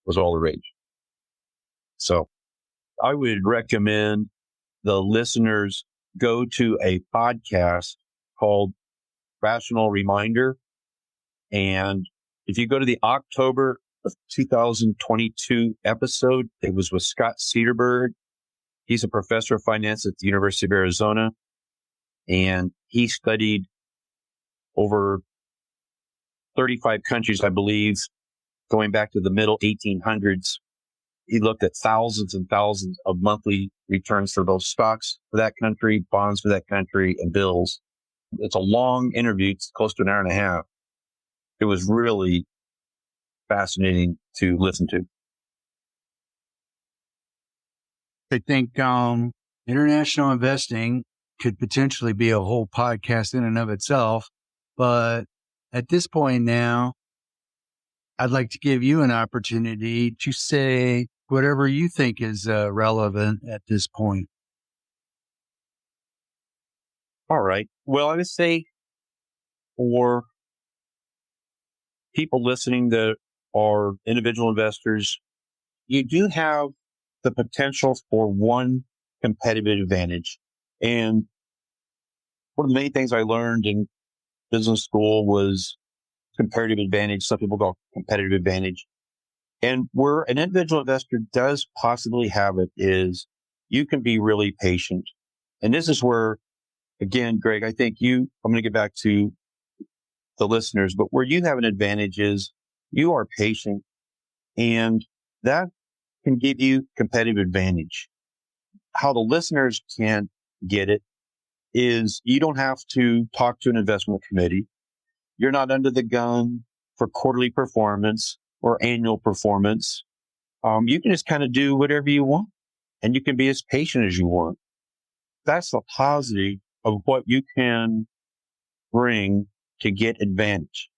was all the rage. So, I would recommend the listeners go to a podcast called Rational Reminder, and if you go to the October of 2022 episode, it was with Scott Cederberg. He's a professor of finance at the University of Arizona, and he studied over 35 countries, I believe, going back to the middle 1800s. He looked at thousands and thousands of monthly returns for both stocks for that country, bonds for that country, and bills. It's a long interview. It's close to an hour and a half. It was really fascinating to listen to. I think international investing could potentially be a whole podcast in and of itself. But at this point now, I'd like to give you an opportunity to say whatever you think is relevant at this point. All right. Well, I would say for people listening that are individual investors, you do have the potential for one competitive advantage. And one of the main things I learned in business school was comparative advantage. Some people call competitive advantage. And where an individual investor does possibly have it is you can be really patient. And this is where, again, Greg, I think I'm going to get back to the listeners, but where you have an advantage is you are patient, and that can give you competitive advantage. How the listeners can get it is you don't have to talk to an investment committee. You're not under the gun for quarterly performance or annual performance. You can just kind of do whatever you want, and you can be as patient as you want. That's the positive of what you can bring to get advantage.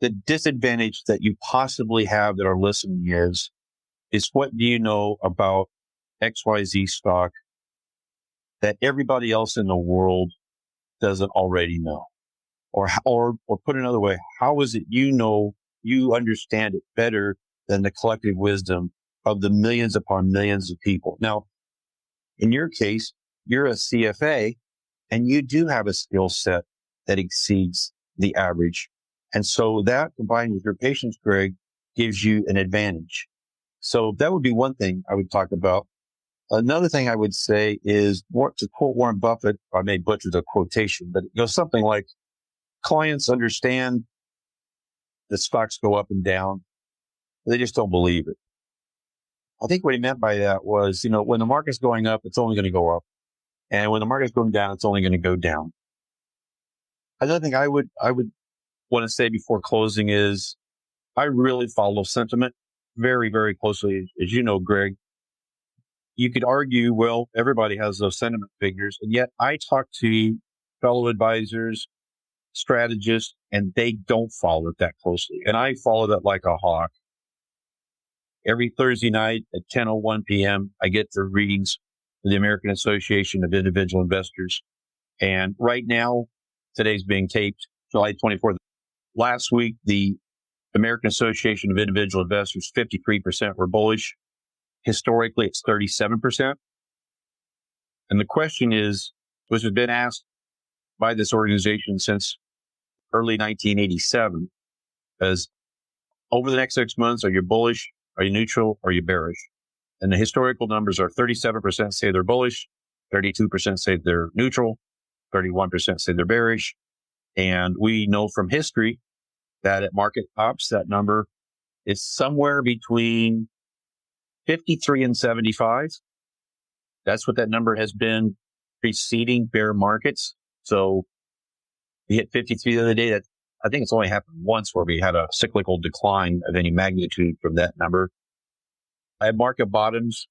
The disadvantage that you possibly have that are listening is what do you know about XYZ stock that everybody else in the world doesn't already know? Or put another way, how is it you understand it better than the collective wisdom of the millions upon millions of people? Now, in your case, you're a CFA and you do have a skill set that exceeds the average. And so that combined with your patience, Greg, gives you an advantage. So that would be one thing I would talk about. Another thing I would say is, to quote Warren Buffett, I may butcher the quotation, but it goes something like, clients understand that stocks go up and down. They just don't believe it. I think what he meant by that was, when the market's going up, it's only going to go up. And when the market's going down, it's only going to go down. Another thing I would want to say before closing is I really follow sentiment very, very closely. As you know, Greg, you could argue, well, everybody has those sentiment figures. And yet I talk to fellow advisors, strategists, and they don't follow it that closely. And I follow that like a hawk. Every Thursday night at 10:01 p.m., I get the readings for the American Association of Individual Investors. And right now, today's being taped, July 24th. Last week, the American Association of Individual Investors, 53% were bullish. Historically, it's 37%. And the question is, which has been asked by this organization since early 1987, is over the next 6 months, are you bullish? Are you neutral? Are you bearish? And the historical numbers are 37% say they're bullish, 32% say they're neutral, 31% say they're bearish. And we know from history that at market tops, that number is somewhere between 53 and 75. That's what that number has been preceding bear markets. So we hit 53 the other day. That I think it's only happened once where we had a cyclical decline of any magnitude from that number. At market bottoms,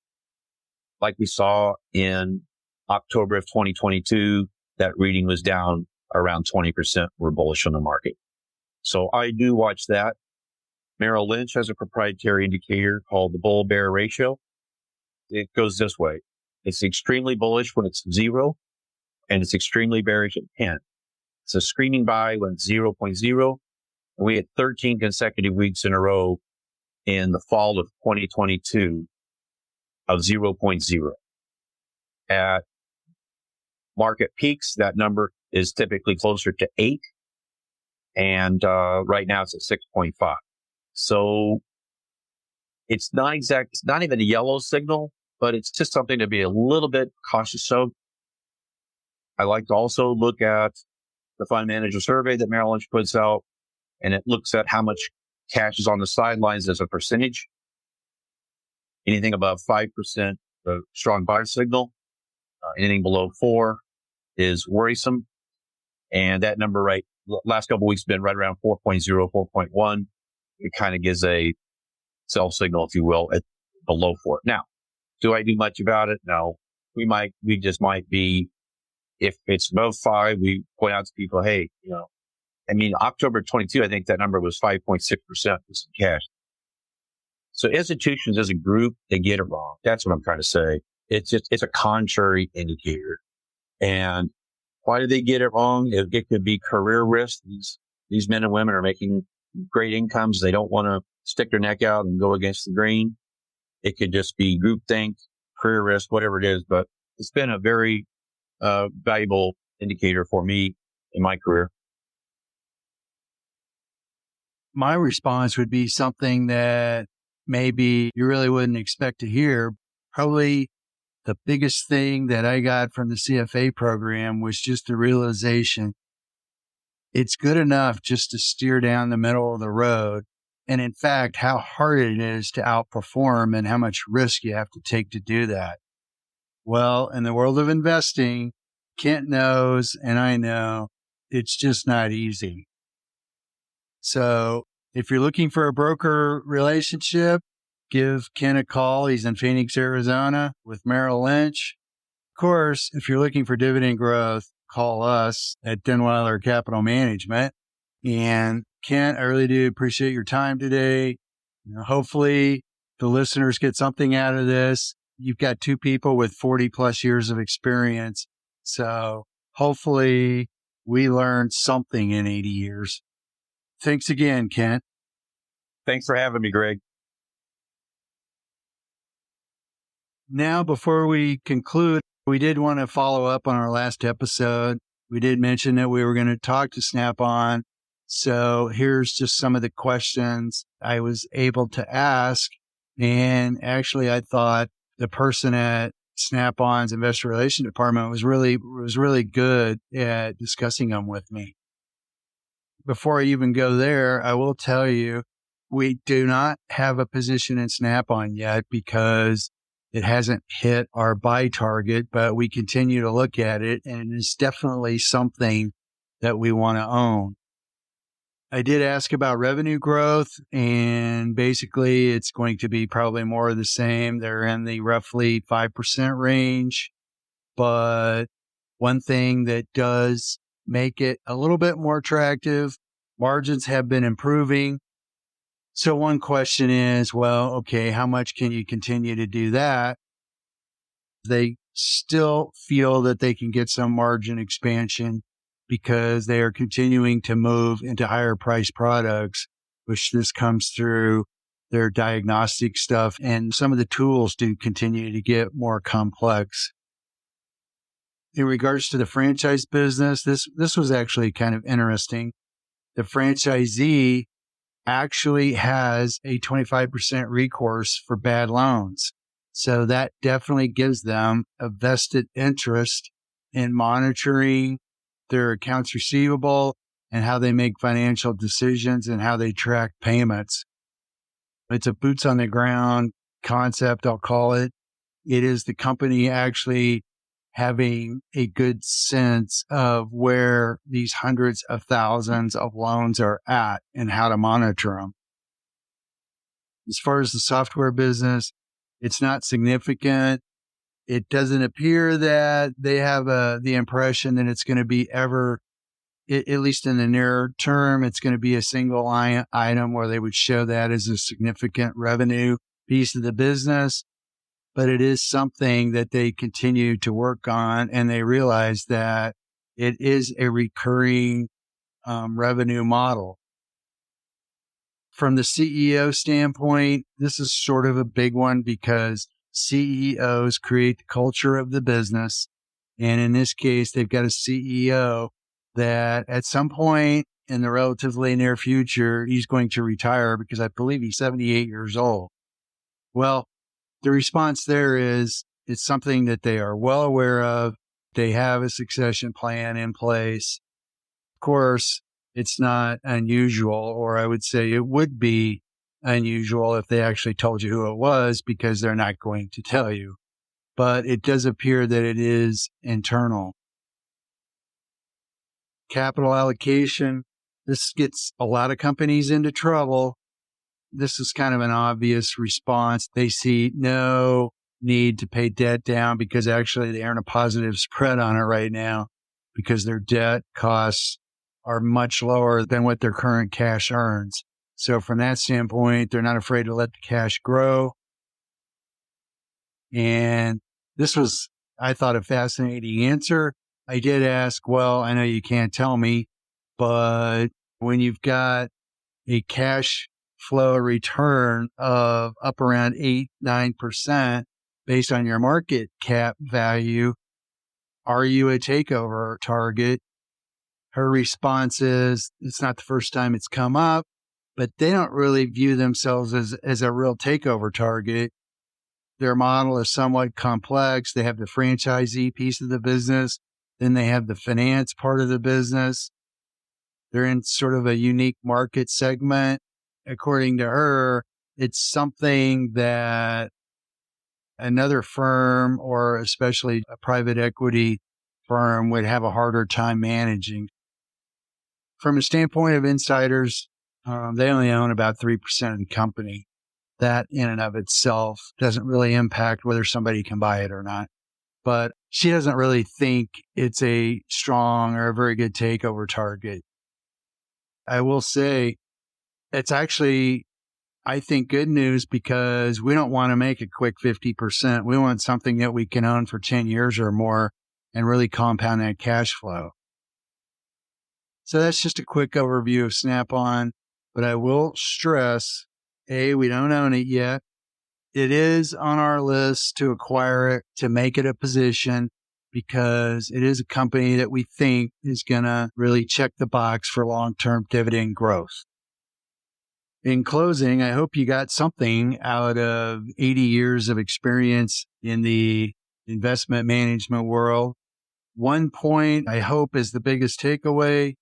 like we saw in October of 2022, that reading was down around 20% were bullish on the market. So I do watch that. Merrill Lynch has a proprietary indicator called the bull-bear ratio. It goes this way. It's extremely bullish when it's 0, and it's extremely bearish at 10. It's a screaming buy when it's 0.0. We had 13 consecutive weeks in a row in the fall of 2022 of 0.0. At market peaks, that number is typically closer to 8. And right now it's at 6.5. So it's not even a yellow signal, but it's just something to be a little bit cautious of. I like to also look at the fund manager survey that Merrill Lynch puts out, and it looks at how much cash is on the sidelines as a percentage. Anything above 5%, a strong buy signal. Anything below 4 is worrisome. And that number last couple of weeks has been right around 4.0, 4.1. It kind of gives a sell signal, if you will, at below 4. Now, do I do much about it? No. We just might be, if it's above 5, we point out to people, hey, October 22, I think that number was 5.6% was in cash. So institutions as a group, they get it wrong. That's what I'm trying to say. It's a contrary indicator. And why do they get it wrong? It could be career risk. These men and women are making great incomes. They don't want to stick their neck out and go against the grain. It could just be groupthink, career risk, whatever it is. But it's been a very valuable indicator for me in my career. My response would be something that maybe you really wouldn't expect to hear. Probably the biggest thing that I got from the CFA program was just the realization It's good enough just to steer down the middle of the road. And in fact, how hard it is to outperform and how much risk you have to take to do that. Well, in the world of investing, Kent knows and I know it's just not easy. So if you're looking for a broker relationship, give Ken a call. He's in Phoenix, Arizona with Merrill Lynch. Of course, if you're looking for dividend growth, call us at Denweiler Capital Management. And Ken, I really do appreciate your time today. Hopefully the listeners get something out of this. You've got two people with 40 plus years of experience. So hopefully we learned something in 80 years. Thanks again, Kent. Thanks for having me, Greg. Now, before we conclude, we did want to follow up on our last episode. We did mention that we were going to talk to Snap-on. So here's just some of the questions I was able to ask. And actually, I thought the person at Snap-on's investor relations department was really good at discussing them with me. Before I even go there, I will tell you, we do not have a position in Snap-on yet because it hasn't hit our buy target, but we continue to look at it, and it's definitely something that we want to own. I did ask about revenue growth, and basically it's going to be probably more of the same. They're in the roughly 5% range, but one thing that does make it a little bit more attractive, margins have been improving. So one question is, well, okay, how much can you continue to do that? They still feel that they can get some margin expansion because they are continuing to move into higher priced products, which this comes through their diagnostic stuff. And some of the tools do continue to get more complex. In regards to the franchise business, this was actually kind of interesting. The franchisee actually has a 25% recourse for bad loans. So that definitely gives them a vested interest in monitoring their accounts receivable and how they make financial decisions and how they track payments. It's a boots on the ground concept, I'll call it. It is the company actually having a good sense of where these hundreds of thousands of loans are at and how to monitor them. As far as the software business, it's not significant. It doesn't appear that they have the impression that it's going to be ever, at least in the near term, it's going to be a single line item where they would show that as a significant revenue piece of the business. But it is something that they continue to work on, and they realize that it is a recurring revenue model. From the CEO standpoint, this is sort of a big one because CEOs create the culture of the business. And in this case, they've got a CEO that at some point in the relatively near future, he's going to retire because I believe he's 78 years old. Well, the response there is it's something that they are well aware of. They have a succession plan in place. Of course, it's not unusual, or I would say it would be unusual if they actually told you who it was because they're not going to tell you. But it does appear that it is internal. Capital allocation. This gets a lot of companies into trouble. This is kind of an obvious response. They see no need to pay debt down because actually they earn a positive spread on it right now because their debt costs are much lower than what their current cash earns. So from that standpoint, they're not afraid to let the cash grow. And this was, I thought, a fascinating answer. I did ask, well, I know you can't tell me, but when you've got a cash flow return of up around 8-9% based on your market cap value, are you a takeover target? Her response is, it's not the first time it's come up, but they don't really view themselves as a real takeover target. Their model is somewhat complex. They have the franchisee piece of the business. Then they have the finance part of the business. They're in sort of a unique market segment. According to her, it's something that another firm, or especially a private equity firm, would have a harder time managing. From a standpoint of insiders, they only own about 3% of the company. That in and of itself doesn't really impact whether somebody can buy it or not. But she doesn't really think it's a strong or a very good takeover target. I will say it's actually, I think, good news, because we don't want to make a quick 50%. We want something that we can own for 10 years or more and really compound that cash flow. So that's just a quick overview of Snap-on, but I will stress, A, we don't own it yet. It is on our list to acquire it, to make it a position, because it is a company that we think is going to really check the box for long-term dividend growth. In closing, I hope you got something out of 80 years of experience in the investment management world. One point I hope is the biggest takeaway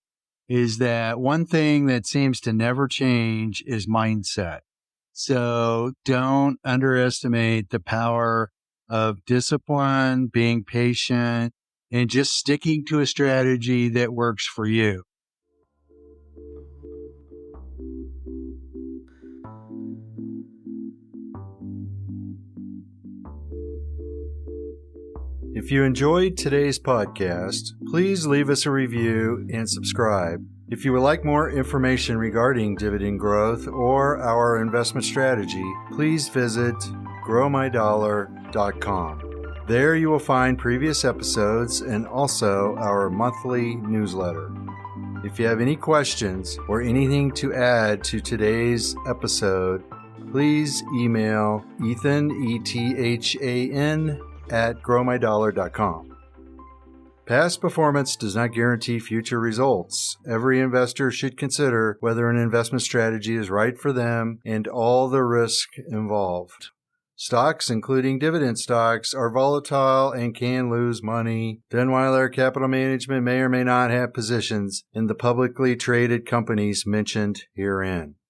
is that one thing that seems to never change is mindset. So don't underestimate the power of discipline, being patient, and just sticking to a strategy that works for you. If you enjoyed today's podcast, please leave us a review and subscribe. If you would like more information regarding dividend growth or our investment strategy, please visit growmydollar.com. There you will find previous episodes and also our monthly newsletter. If you have any questions or anything to add to today's episode, please email Ethan, ETHAN, at growmydollar.com. Past performance does not guarantee future results. Every investor should consider whether an investment strategy is right for them and all the risk involved. Stocks, including dividend stocks, are volatile and can lose money. Denweiler Capital Management may or may not have positions in the publicly traded companies mentioned herein.